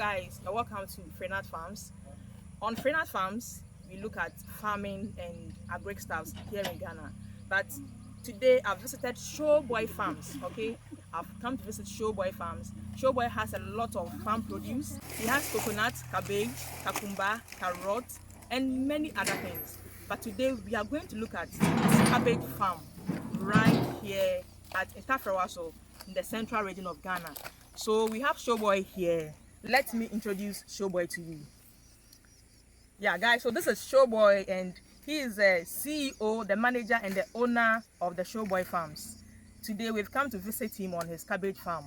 guys, you're welcome to Frenat Farms. On Frenat Farms, we look at farming and agric stuff here in Ghana. But today I've visited Showboy Farms, okay? I've come to visit Showboy Farms. Showboy has a lot of farm produce. He has coconut, cabbage, cucumber, carrot, and many other things. But today we are going to look at Cabbage Farm right here at Itafrawaso in the central region of Ghana. So we have Showboy here. Let me introduce Showboy to you. Yeah, guys, so this is Showboy, and he is the CEO, the manager, and the owner of the Showboy Farms. Today we've come to visit him on his cabbage farm.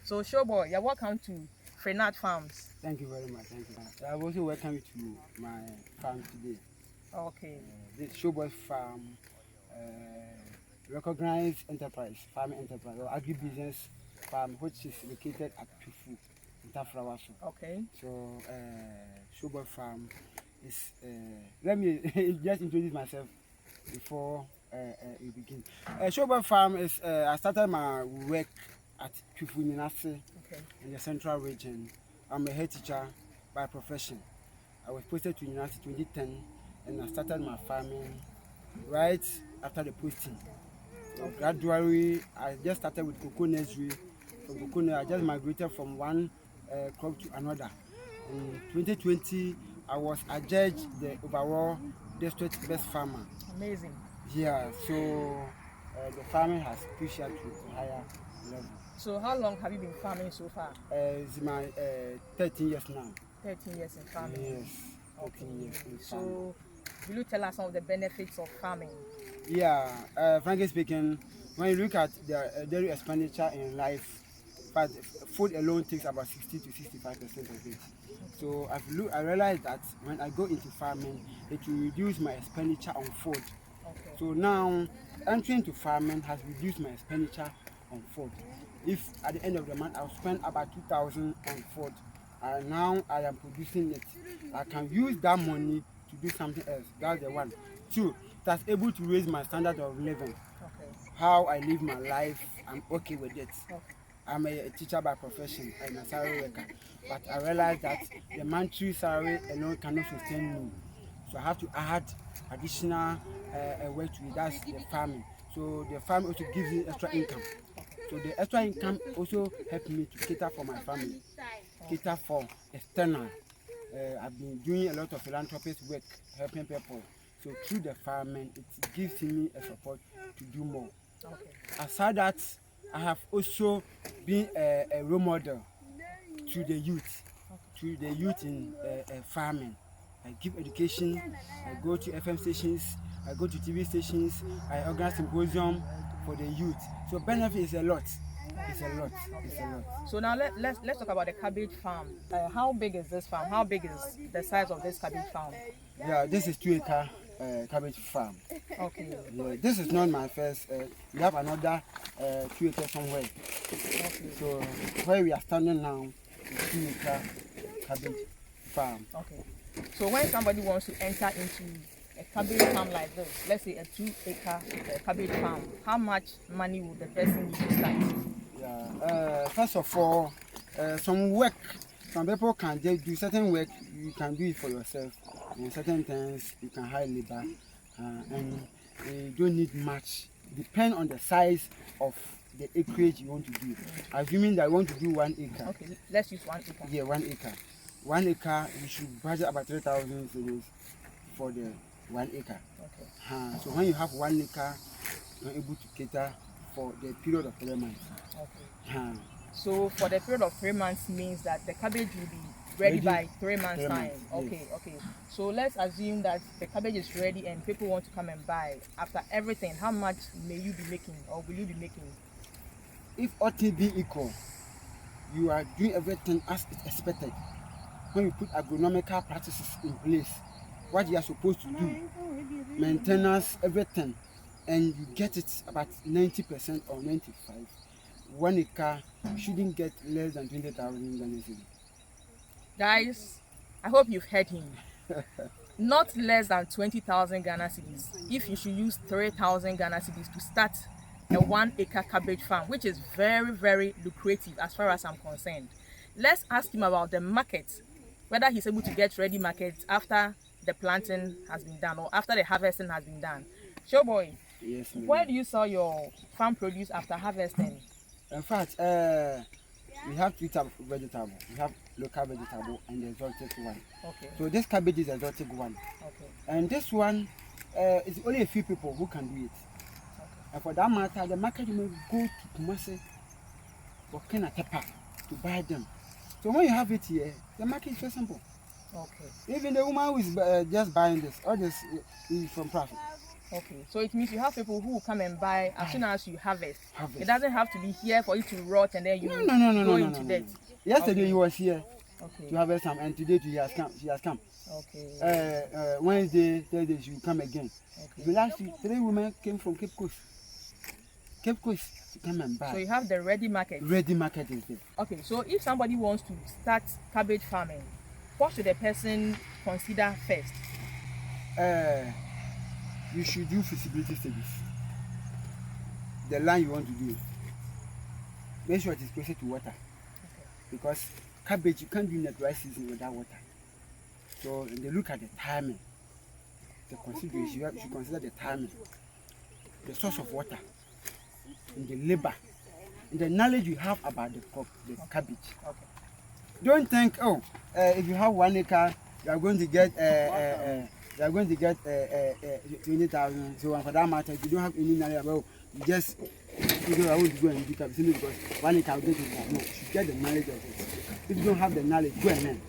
So Showboy, you're welcome to Frenat Farms. Thank you very much. Thank you. I also welcome you to my farm today. Okay. This Showboy Farm, recognized enterprise, farming enterprise, or agribusiness farm, which is located at Tufu, Itafrawaso. Okay. So, Showboy Farm is. Let me just introduce myself before we begin. Showboy Farm is. I started my work at Tufu Ninase in the central region. I'm a head teacher by profession. I was posted to Ninase 2010, and I started my farming right after the posting. So gradually, I just started with cocoa nursery. From cocoa, I just migrated from one crop to another. In 2020, I was adjudged the overall district best farmer. Amazing. Yeah, so the farming has pushed up to a higher level. So how long have you been farming so far? It's my 13 years now. 13 years in farming. Yes, 13 years in farming. So will you tell us some of the benefits of farming? Yeah, frankly speaking, when you look at the daily expenditure in life, but food alone takes about 60 to 65% of it. So I realized that when I go into farming, it will reduce my expenditure on food. Okay. So now, entering into farming has reduced my expenditure on food. If at the end of the month I'll spend about 2,000 on food, and now I am producing it, I can use that money to do something else. That's the one. Two, that's able to raise my standard of living. Okay. How I live my life, I'm okay with it. Okay. I'm a teacher by profession. I'm a salary worker. But I realized that the monthly salary alone cannot sustain me. So I have to add additional work to it. That's the farming. So the farm also gives me extra income. So the extra income also helps me to cater for my family, cater for external. I've been doing a lot of philanthropist work, helping people. So through the farming, it gives me a support to do more. Okay. Aside that, I have also been a role model to the youth, in farming. I give education, I go to FM stations, I go to TV stations, I organize symposium for the youth. So benefit is a lot. It's a lot. It's a lot. So now let's talk about the cabbage farm. How big is this farm? How big is the size of this cabbage farm? Yeah, this is 2-acre cabbage farm. Okay. Yeah, this is not my first. We have another 2 acres somewhere. Okay. So where we are standing now is 2-acre cabbage farm. Okay. So when somebody wants to enter into a cabbage farm like this, let's say a 2-acre cabbage farm, how much money would the person need to start? Yeah. First of all, some work. Some people can just do certain work. You can do it for yourself. And certain things you can hire labor, and you don't need much. Depend on the size of the acreage you want to do. Assuming that you want to do 1 acre. Okay, let's use 1 acre. Yeah, 1 acre. 1 acre, you should budget about 3,000 cedis for the 1 acre. Okay. So when you have 1 acre, you're able to cater for the period of 3 months. Okay. So for the period of 3 months means that the cabbage will be ready by 3 months time. Okay, yes. Okay. So let's assume that the cabbage is ready and people want to come and buy. After everything, how much may you be making, or will you be making? If all things being equal, you are doing everything as it's expected. When you put agronomical practices in place, what you are supposed to do, maintenance, everything, and you get it about 90% or 95%, 1 acre, you shouldn't get less than 20,000 Ghana cedis. Guys, I hope you've heard him. Not less than 20,000 Ghana cedis. If you should use 3,000 Ghana cedis to start a 1 acre cabbage farm, which is very, very lucrative as far as I'm concerned. let's ask him about the market, whether he's able to get ready market after the planting has been done or after the harvesting has been done. Showboy, Yes, ma'am. where do you sell your farm produce after harvesting? In fact, we have two types of vegetable. We have local vegetable and the exotic one. Okay. So this cabbage is exotic one. Okay. And this one, it's only a few people who can do it. Okay. And for that matter, the market will go to Kumasi or Kenatepa to buy them. So when you have it here, the market is so simple. Okay. Even the woman who is just buying this, all this is from profit. Okay. So it means you have people who will come and buy as soon as you harvest. It doesn't have to be here for it to rot and then you go into debt. Yesterday he was here to harvest some, and today he has come. She has come. Okay. Wednesday, Thursday she will come again. Okay. The last week, 3 women came from Cape Coast. Cape Coast to come and buy. So you have the ready market. Ready market is there. Okay. So if somebody wants to start cabbage farming, what should the person consider first? You should do feasibility studies. The land you want to do, make sure it is closer to water. Okay. Because cabbage, you can't do in the dry season without water. So they look at the timing. The consideration, you should consider the timing, the source of water, and the labor, and the knowledge you have about the crop, the cabbage. Okay. Don't think, if you have 1 acre, you are going to get 20,000. So for that matter, if you don't have any knowledge about, you just I want to go and do cabbage simply because 1 acre will get it. No, you should get the knowledge of it. If you don't have the knowledge, go and learn.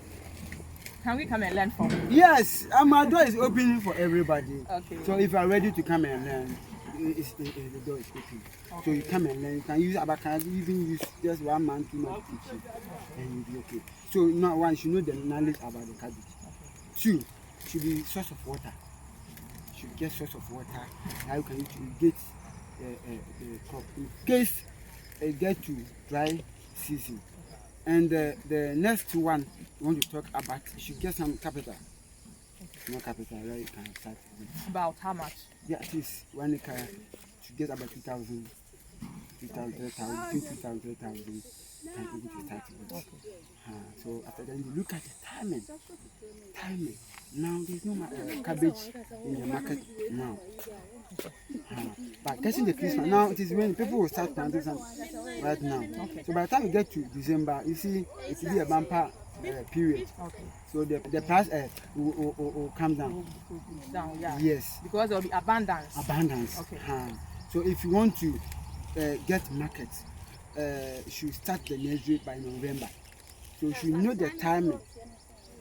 Can we come and learn from you? Yes, my door is open for everybody. Okay. So if you are ready to come and learn, the door is open. Okay. So you come and learn. You can use abaca, even use just 1 month, 2 months teaching, and you'll be okay. So now one should know the knowledge about the cabbage. Okay. 2 should be source of water. You should get source of water. Now you can irrigate the crop in case it get to dry season. And the next one you want to talk about, you should get some capital. No capital, right? You can start with. About how much? Yeah, at least 1 acre should get about 2,000, 3,000, 3,000, 3,000. Can able to start with. Okay. So after that, you look at the timing. Timing. Now there's no cabbage in the market now. But getting the Christmas now, it is when people will start planting some right now. Okay. So by the time you get to December, you see it will be a bumper period. Okay. So the price will come down. Down, yeah. Yes. Because there will be abundance. Abundance. Okay. So if you want to get market, you should start the nursery by November. So you should know the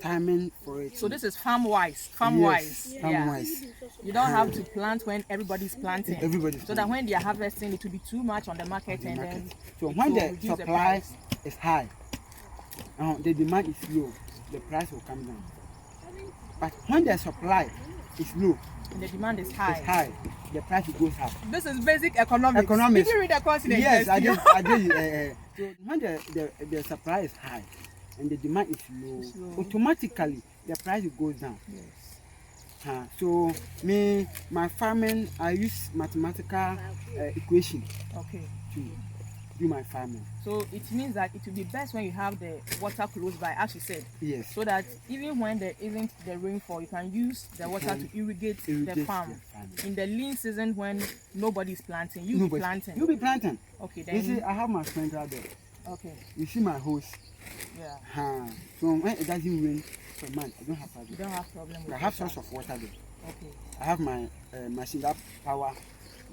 timing for it. So this is farm-wise. Yes, farm-wise. Yeah. You don't have to plant when everybody's planting. So that when they are harvesting, it will be too much on the market. Then so when the supply is high, the demand is low, the price will come down. But when the supply is low, and the demand is high, the price goes up. This is basic economics. Did you read the continent? Yes, I did. So when the supply is high and the demand is low, automatically the price goes down. Yes. So my farming, I use mathematical equation to do my farming. So it means that it will be best when you have the water close by, as you said. Yes. So that even when there isn't the rainfall, you can use the water to irrigate the farm. In the lean season when nobody's planting, you'll be planting. You'll be planting. Okay, then. You see, I have my sprinkler there. Okay. You see my hose. Yeah. So when it doesn't rain for a month, I don't have problem. You don't have problem with I have source of water there. Okay. I have my machine that power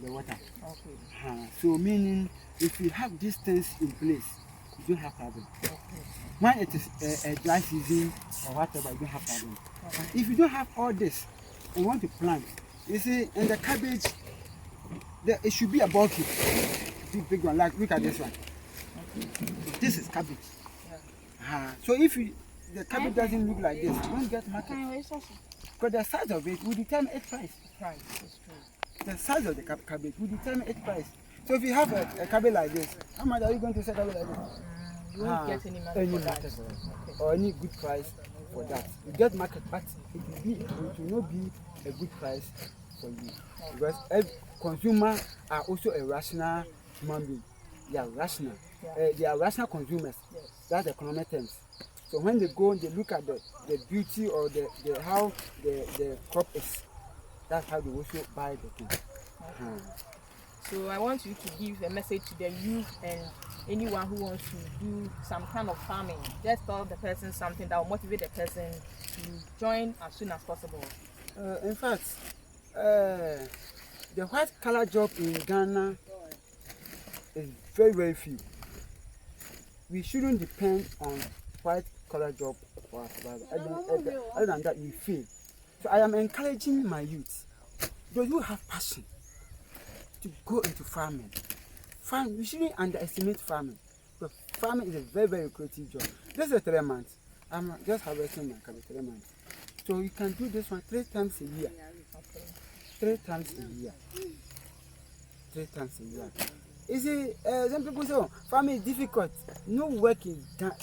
the water. Okay. So meaning if you have these things in place, you don't have problem. Okay. When it is a dry season or whatever, you don't have problem. Okay. If you don't have all this and want to plant, you see, in the cabbage, it should be a bulky, big one. Like look at this one. Okay. This is cabbage. Yeah. So if the cabbage doesn't look like this, you won't get market. Because the size of it will determine its price. Price is true. The size of the cabbage will determine its price. So if you have a cabbage like this, how much are you going to sell cabbage like this? You won't get any market for that. Or any good price for that. You get market, but it will not be a good price for you. Because consumers are also a rational human being. they are rational. Yeah. They are rational consumers. Yes. That's the economic terms. So when they go, they look at the beauty or the how the crop is. That's how they also buy the thing. Okay. So I want you to give a message to the youth and anyone who wants to do some kind of farming. Just tell the person something that will motivate the person to join as soon as possible. In fact, the white collar job in Ghana is very, very few. We shouldn't depend on white collar job for our survival. Other than that, we fail. So I am encouraging my youth, those who have passion, to go into farming. We shouldn't underestimate farming. But farming is a very, very lucrative job. This is 3 months. I'm just harvesting my cabbage 3 months. So you can do this one 3 times a year. 3 times a year. 3 times a year. You see, some people say, oh, farming is difficult. No work in Ghana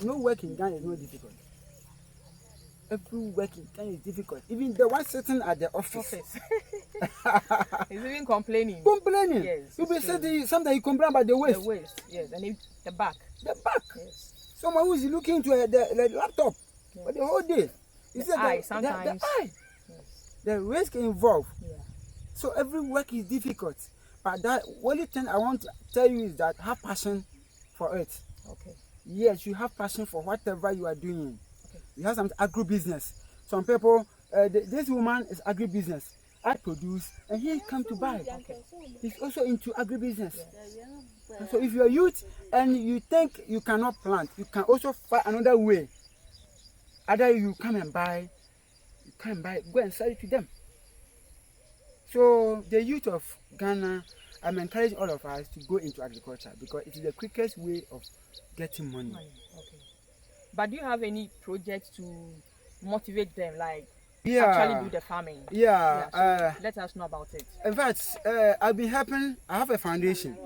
is not difficult. Every work in Ghana is difficult. Even the one sitting at the office. He's even complaining. Complaining. Yes. You'll be saying sometimes you complain about the waste. The waste, yes, and the back. The back. Yes. Someone who is looking into the laptop for the whole day. You see eye, sometimes. The eye. Yes. The risk involved. Yeah. So every work is difficult. But that only thing I want to tell you is that have passion for it. Okay. Yes, you have passion for whatever you are doing. Okay. You have some agribusiness. Some people, this woman is agribusiness. I produce and he come to buy. Okay. He's also into agribusiness. Yeah. So if you're a youth and you think you cannot plant, you can also find another way. Either you come and buy, go and sell it to them. So the youth of Ghana, I'm encouraging all of us to go into agriculture because it is the quickest way of getting money. Okay. But do you have any projects to motivate them, like Yeah. actually do the farming? Yeah. So let us know about it. In fact, I've been helping. I have a foundation,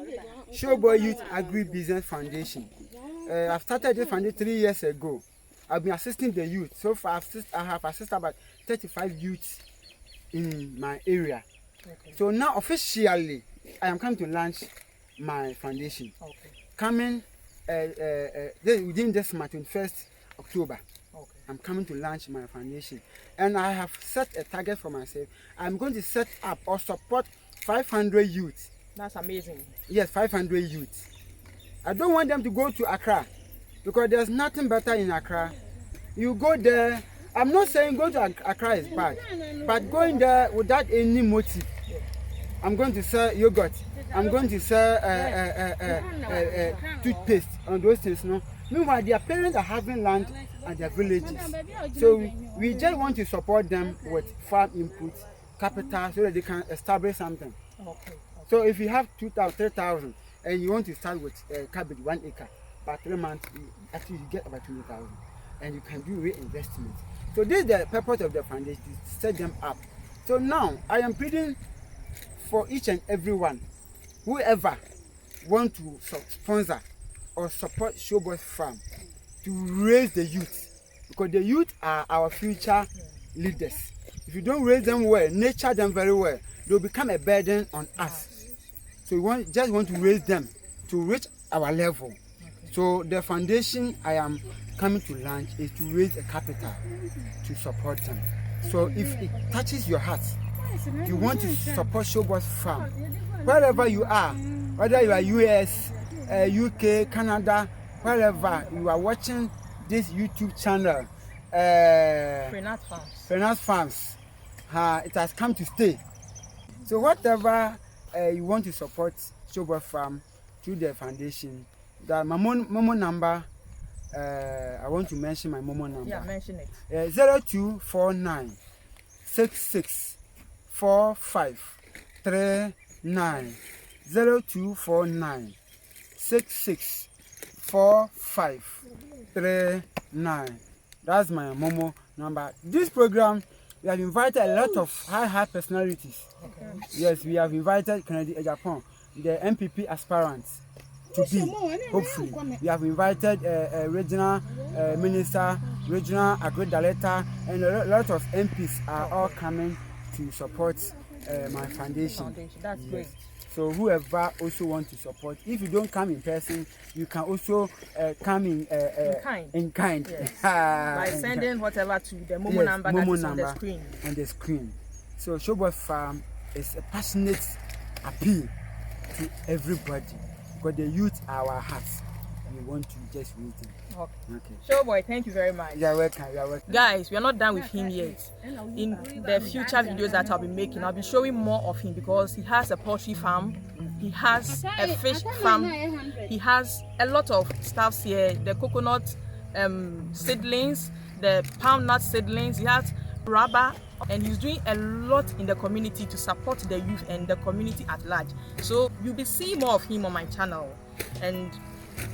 Showboy Youth Agri Business Foundation. I've started this foundation 3 years ago. I've been assisting the youth. So far, I have assisted about 35 youths in my area. Okay. So now officially, I am coming to launch my foundation. Okay. Coming within this month, 21st October. Okay. I'm coming to launch my foundation, and I have set a target for myself. I'm going to set up or support 500 youths. That's amazing. Yes, 500 youths. I don't want them to go to Accra because there's nothing better in Accra. You go there. I'm not saying going to Accra is bad, but going there without any motive. I'm going to sell yogurt. I'm going to sell toothpaste and those things. No. Meanwhile, their parents are having land and their villages. So we just want to support them with farm input, capital, so that they can establish something. Okay. So if you have 2,000, 3,000, and you want to start with cabbage 1 acre, by 3 months, actually you get about 20,000, and you can do reinvestment. So this is the purpose of the foundation, to set them up. So now I am pleading for each and every one, whoever want to sponsor or support Showboy Farm, to raise the youth, because the youth are our future leaders. If you don't raise them well, nurture them very well, they'll become a burden on us. So we just want to raise them to reach our level. Okay. So the foundation I am coming to launch is to raise a capital to support them. So if it touches your heart, you want to support Showboy Farm, wherever you are, whether you are US, UK, Canada, wherever you are watching this YouTube channel, Frenat Farms, it has come to stay. So whatever you want to support Showboy Farm through the foundation, that my Momo number, I want to mention my Momo number. Yeah, mention it. 0249 66 4539. 0249 66 4539. That's my Momo number. This program, we have invited a lot of high personalities. Okay. Yes, we have invited Kennedy Japan, the MPP aspirants, to be, hopefully. We have invited a regional minister, regional agri director, and a lot of MPs are all coming to support my foundation. That's great. So whoever also want to support, if you don't come in person, you can also come in kind. Yes. By sending whatever to the Momo number that is on the screen. So Showboy Farm is a passionate appeal to everybody because the youth are our hearts. We want to just meet them. Okay. Showboy, thank you very much. You're welcome. Guys, we are not done with him yet. In the future videos that I'll be making, I'll be showing more of him because he has a poultry farm, he has a fish farm, he has a lot of stuffs here, the coconut seedlings, the palm nut seedlings, he has rubber, and he's doing a lot in the community to support the youth and the community at large. So you'll be seeing more of him on my channel. And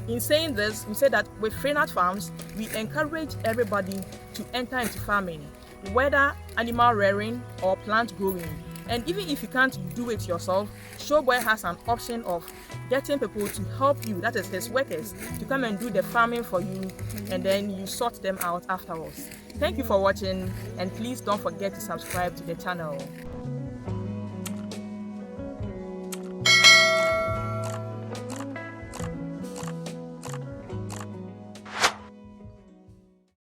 in saying this, we say that with Frenat Farms, we encourage everybody to enter into farming, whether animal rearing or plant growing. And even if you can't do it yourself, Showboy has an option of getting people to help you, that is his workers, to come and do the farming for you, and then you sort them out afterwards. Thank you for watching, and please don't forget to subscribe to the channel.